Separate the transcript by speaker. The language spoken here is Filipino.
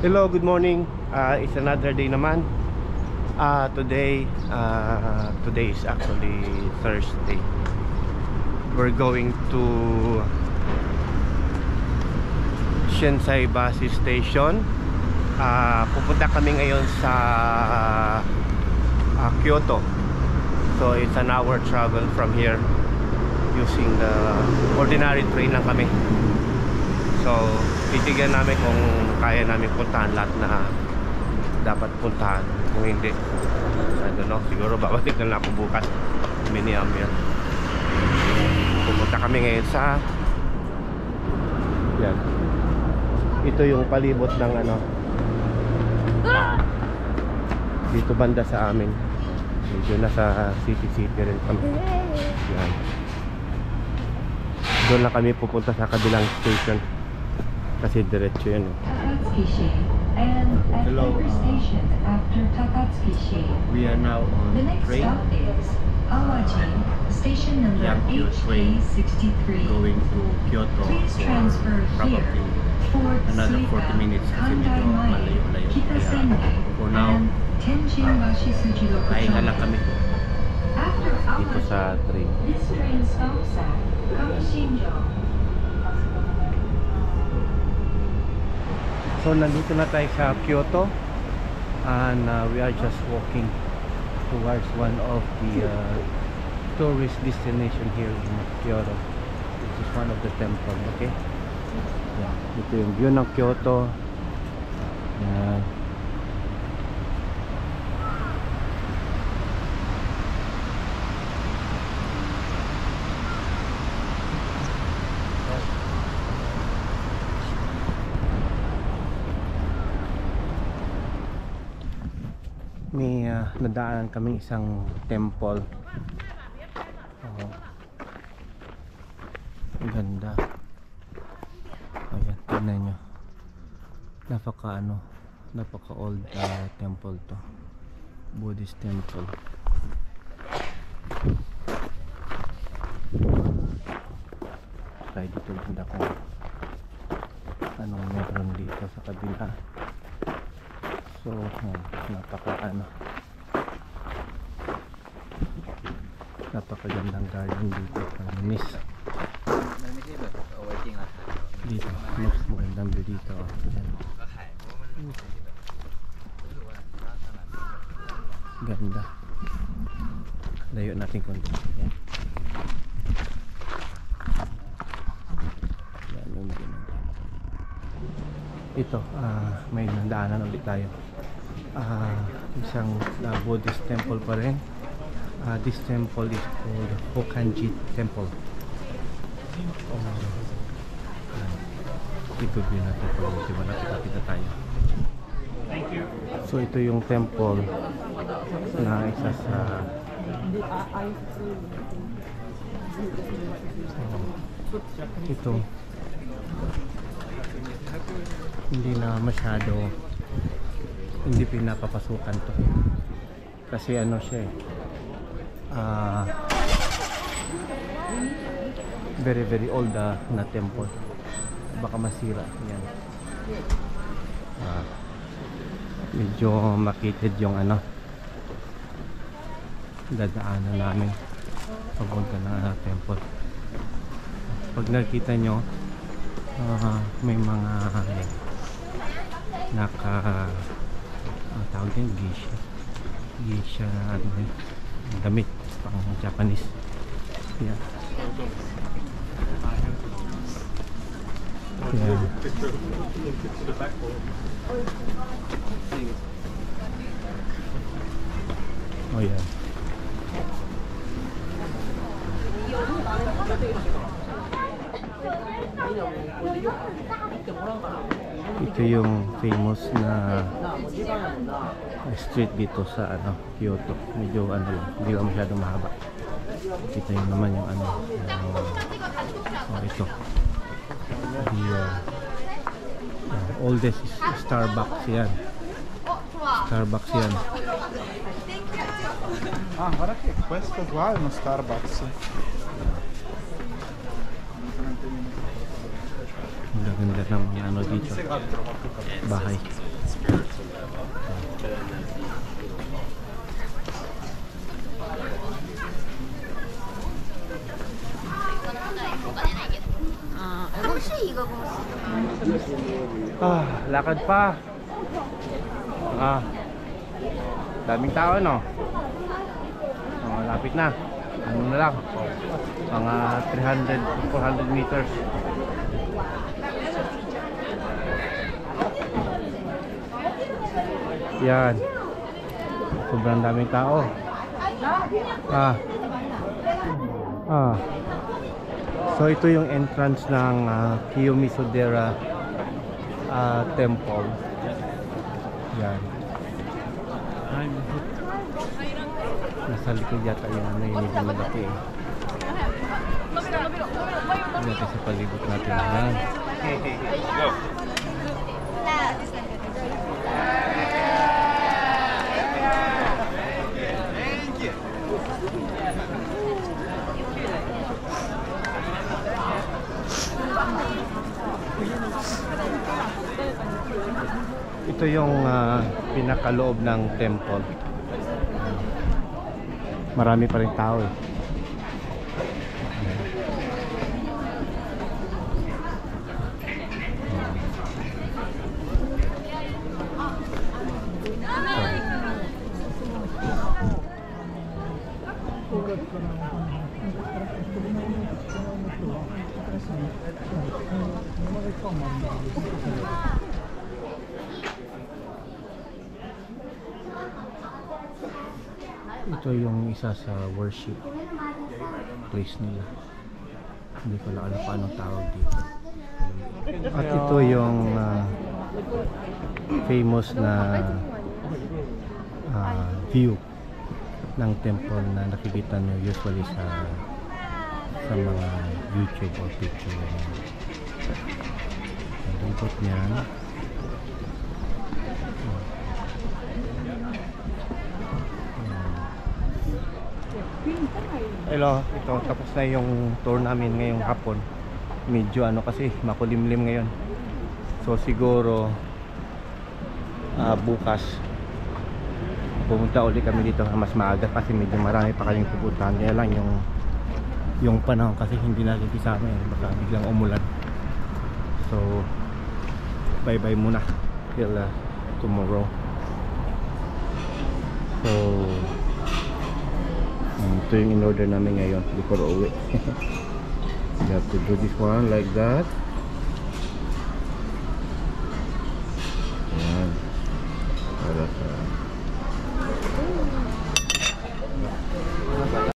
Speaker 1: Hello, good morning. It's another day naman. Today is actually Thursday. We're going to Shinsai Bus Station. Pupunta kami ngayon sa Kyoto. So it's an hour travel from here using the ordinary train lang kami. So titignan namin kung kaya namin puntahan lahat na dapat puntahan. Kung hindi, I don't know, siguro babalik na lang ako bukas. Minimum yan. Pupunta kami ngayon sa yan. Ito yung palibot ng ano, dito banda sa amin. Medyo nasa city rin kami. Yan. Doon lang kami pupunta sa kabilang station kasi diretso yun. Hello, we are now on train.
Speaker 2: Station number HK63
Speaker 1: going to Kyoto.
Speaker 2: Please transfer here for
Speaker 1: Another 40 minutes kasi medyo malayo-layo. For now, ay lang kami dito sa train.
Speaker 2: This train stops at Kakushinjo.
Speaker 1: So nandito na tayo sa Kyoto and we are just walking towards one of the tourist destination here in Kyoto. This is one of the temple, okay? Yeah, ito yung view ng Kyoto. Yan. May nadaanan kaming isang temple. Ang ganda. Ayan, tignan nyo. Napaka old temple to. Buddhist temple. Try dito banda ko anong meron dito sa kabila. So, napakagandang garden dito. Malinis. Dito, mas magandang view dito. Ganda. Layo natin konti. Yan. Yan yung ganda. Ito, may nandaanan ulit tayo. Isang Buddhist temple pa rin. This temple is called Hokkanji Temple. Ito din natin po, diba nakita tayo. So ito yung temple na isa sa ito hindi na masyado, hindi pinapapasukan to kasi ano siya very old na temple, baka masira yan. Medyo makitid yung ano dadaanan namin papunta na temple. Pag nakita nyo may mga tawag din geisha na damit pang Japanese. Yeah. Yeah. Oh yeah. Ito yung famous na street dito sa Kyoto. Medyo lang, hindi lang masyadong mahaba. Kita yun naman yung ito. The oldest Starbucks yan. Starbucks yan.
Speaker 3: Guarda che questo qua è uno Starbucks.
Speaker 1: Ang ganda ng dito. Bahay. Lakad pa. Daming tao, no? Lapit na. Ano na lang? Mga 300 to 400 meters. Yan. Sobrang daming tao. So ito yung entrance ng Kiyomizu-dera Temple. Yan. Nasa likod yata yung ano yung medyo malaki eh. Dito sa palibot natin. Yan. Go! Ito yung pinakaloob ng temple. Marami pa rin tao eh. Ito yung isa sa worship place nila. Hindi ko lang alam paano tawag dito. At ito yung famous na view ng temple na nakikita nyo usually sa mga YouTube or picture. Ang lingkot niyan. Hello, ito tapos na yung tour namin ngayong hapon. Medyo ano kasi makulimlim ngayon. So siguro bukas pumunta ulit kami dito na mas maaga kasi medyo marami pa kayong pupuntahan. Kaya lang yung panahon kasi hindi natin isama eh. Baka biglang umulan. So bye bye muna till tomorrow. So ito yung in order namin ngayon before uwi. You have to do this one like that.